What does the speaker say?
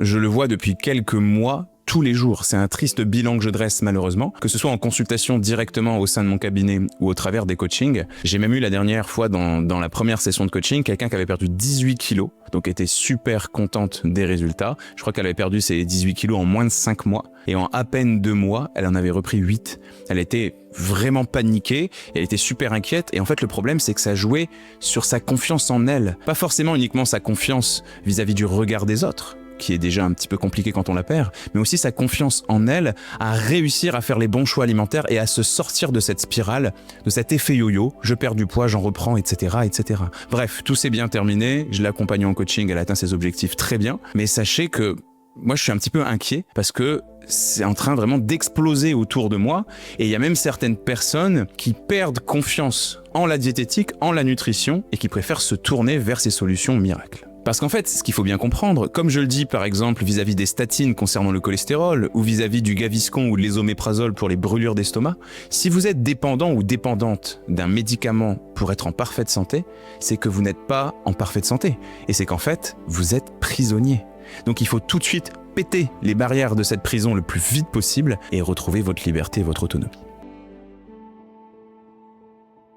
Je le vois depuis quelques mois, tous les jours. C'est un triste bilan que je dresse malheureusement, que ce soit en consultation directement au sein de mon cabinet ou au travers des coachings. J'ai même eu la dernière fois dans la première session de coaching, quelqu'un qui avait perdu 18 kilos, donc était super contente des résultats. Je crois qu'elle avait perdu ses 18 kilos en moins de 5 mois. Et en à peine 2 mois, elle en avait repris 8. Elle était vraiment paniquée, elle était super inquiète. Et en fait, le problème, c'est que ça jouait sur sa confiance en elle. Pas forcément uniquement sa confiance vis-à-vis du regard des autres, qui est déjà un petit peu compliqué quand on la perd, mais aussi sa confiance en elle à réussir à faire les bons choix alimentaires et à se sortir de cette spirale, de cet effet yo-yo, je perds du poids, j'en reprends, etc., etc. Bref, tout s'est bien terminé, je l'ai accompagnée en coaching, elle a atteint ses objectifs très bien, mais sachez que moi je suis un petit peu inquiet parce que c'est en train vraiment d'exploser autour de moi et il y a même certaines personnes qui perdent confiance en la diététique, en la nutrition et qui préfèrent se tourner vers ces solutions miracles. Parce qu'en fait, ce qu'il faut bien comprendre, comme je le dis par exemple vis-à-vis des statines concernant le cholestérol ou vis-à-vis du Gaviscon ou de l'ésoméprazole pour les brûlures d'estomac, si vous êtes dépendant ou dépendante d'un médicament pour être en parfaite santé, c'est que vous n'êtes pas en parfaite santé. Et c'est qu'en fait, vous êtes prisonnier. Donc il faut tout de suite péter les barrières de cette prison le plus vite possible et retrouver votre liberté et votre autonomie.